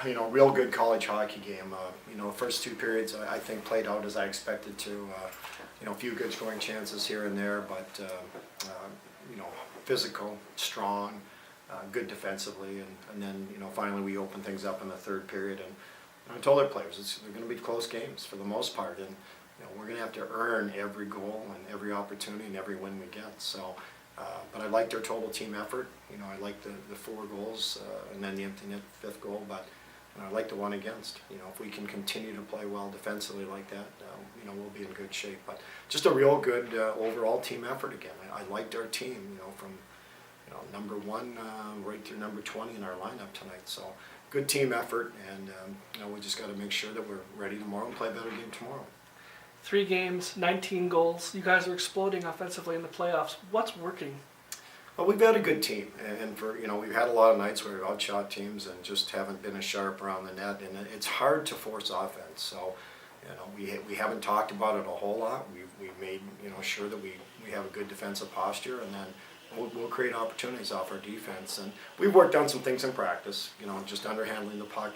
real good college hockey game. The first two periods I think played out as I expected to. A few good scoring chances here and there, but physical, strong, good defensively, and then finally we opened things up in the third period. And I told our players they're going to be close games for the most part, and we're going to have to earn every goal and every opportunity and every win we get. So. But I liked our total team effort. I liked the 4 goals and then the empty net 5th goal. But I like the one against. If we can continue to play well defensively like that, we'll be in good shape. But just a real good overall team effort again. I liked our team. From number 1 right through number 20 in our lineup tonight. So good team effort, and we just got to make sure that we're ready tomorrow and play a better game tomorrow. 3 games, 19 goals. You guys are exploding offensively in the playoffs. What's working? Well, we've got a good team, and we've had a lot of nights where we've outshot teams and just haven't been as sharp around the net, and it's hard to force offense. So, we haven't talked about it a whole lot. We've made sure that we have a good defensive posture, and then we'll create opportunities off our defense. And we've worked on some things in practice. Just underhandling the puck,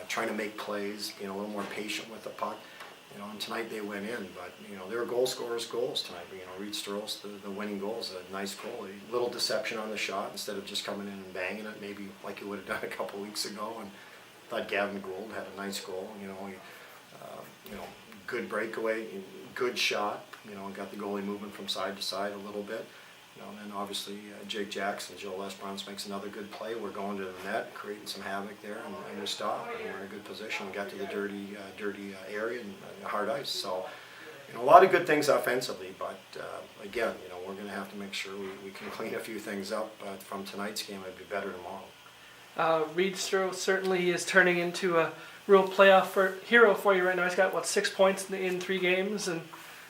trying to make plays. A little more patient with the puck. And tonight they went in, but they were goal scorers' goals tonight. Reed Stroh's the winning goal is a nice goal. A little deception on the shot instead of just coming in and banging it, maybe like he would have done a couple weeks ago. And I thought Gavin Gould had a nice goal. Good breakaway, good shot. Got the goalie moving from side to side a little bit. And then obviously Jake Jackson, Joe Lesbrance makes another good play. We're going to the net, creating some havoc there, and we stop. And we're in a good position. We got to the dirty area and hard ice. So, a lot of good things offensively, but again, we're going to have to make sure we can clean a few things up from tonight's game. It'd be better tomorrow. Reed Stroh certainly is turning into a real playoff hero for you right now. He's got 6 points in 3 games, and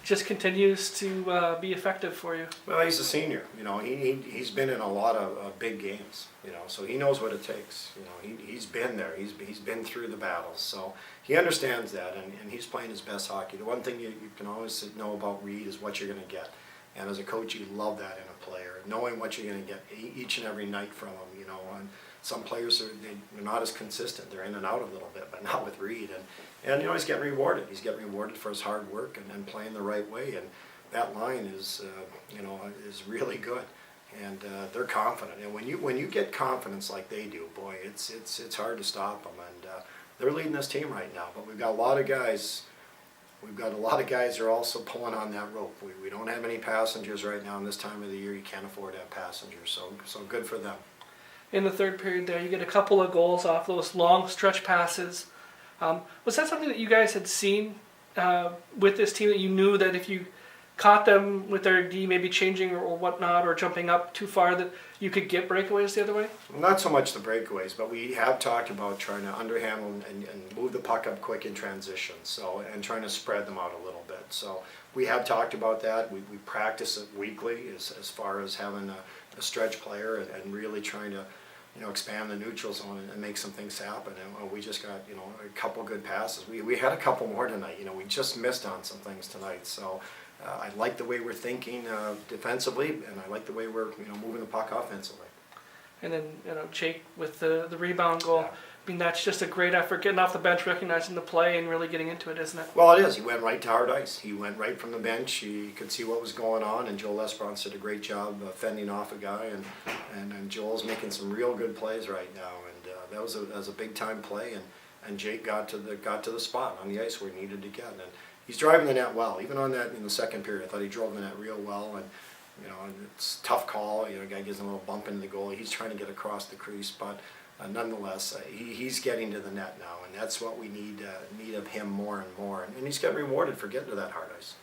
just continues to be effective for you. Well, he's a senior. He's been in a lot of big games. So he knows what it takes. He's been there. He's been through the battles. So he understands that, and he's playing his best hockey. The one thing you can always know about Reed is what you're going to get. And as a coach, you love that in a player, knowing what you're going to get each and every night from him. And some players they're not as consistent. They're in and out a little bit, but not with Reed. And he's getting rewarded. He's getting rewarded for his hard work and playing the right way. And that line is really good. And they're confident. And when you get confidence like they do, boy, it's hard to stop them. And they're leading this team right now. But we've got a lot of guys. We've got a lot of guys who are also pulling on that rope. We don't have any passengers right now. In this time of the year, you can't afford to have passengers. So good for them. In the third period there, you get a couple of goals off those long stretch passes. Was that something that you guys had seen with this team, that you knew that if you caught them with their D maybe changing or whatnot, or jumping up too far, that you could get breakaways the other way? Not so much the breakaways, but we have talked about trying to underhandle and move the puck up quick in transition, and trying to spread them out a little bit. So we have talked about that. We practice it weekly as far as having a stretch player and really trying to expand the neutral zone and make some things happen. And we just got a couple good passes. We had a couple more tonight. We just missed on some things tonight. So I like the way we're thinking defensively, and I like the way we're moving the puck offensively. And then Jake with the rebound goal. Yeah. That's just a great effort, getting off the bench, recognizing the play, and really getting into it, isn't it? Well, it is. He went right to hard ice. He went right from the bench. He could see what was going on, and Joel Lesbrance did a great job fending off a guy, and Joel's making some real good plays right now. And that was a big time play, and Jake got to the spot on the ice where he needed to get. And he's driving the net well. Even on that in the second period, I thought he drove the net real well. And it's a tough call. A guy gives him a little bump into the goalie. He's trying to get across the crease, but. Nonetheless, he's getting to the net now, and that's what we need of him more and more. And he's getting rewarded for getting to that hard ice.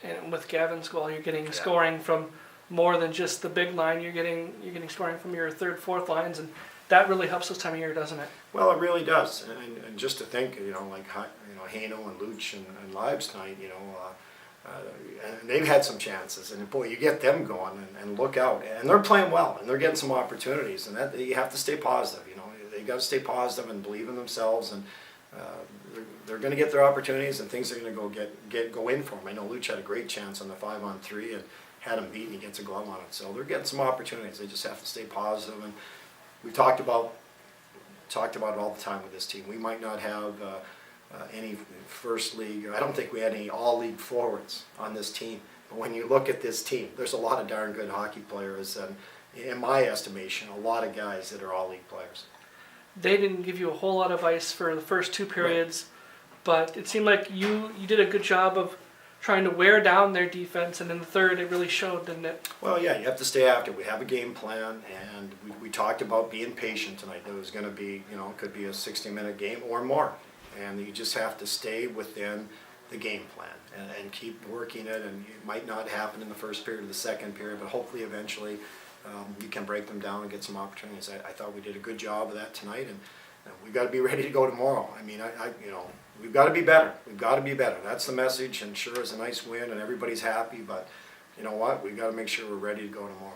And with Gavin's goal, you're getting scoring from more than just the big line. You're getting scoring from your third, fourth lines, and that really helps this time of year, doesn't it? Well, it really does. And just to think, like Haino and Luch and Lives tonight, and they've had some chances, and boy, you get them going and look out, and they're playing well, and they're getting some opportunities, and that you have to stay positive. They got to stay positive and believe in themselves, and they're going to get their opportunities, and things are going to go in for them. I know Luch had a great chance on the 5-on-3 and had him beat, and he gets a glove on it. So they're getting some opportunities. They just have to stay positive. And we talked about talked about it all the time with this team. We might not have any first league, I don't think we had any all-league forwards on this team. But when you look at this team, there's a lot of darn good hockey players, and in my estimation, a lot of guys that are all-league players. They didn't give you a whole lot of ice for the first two periods, but it seemed like you did a good job of trying to wear down their defense, and in the third it really showed, didn't it? Well, yeah, you have to stay after. We have a game plan, and we talked about being patient tonight. There was going to be, it could be a 60-minute game or more, and you just have to stay within the game plan and keep working it, and it might not happen in the first period or the second period, but hopefully eventually you can break them down and get some opportunities. I thought we did a good job of that tonight, and we've got to be ready to go tomorrow. I mean, we've got to be better. We've got to be better. That's the message, and sure, it's a nice win, and everybody's happy, but you know what? We've got to make sure we're ready to go tomorrow.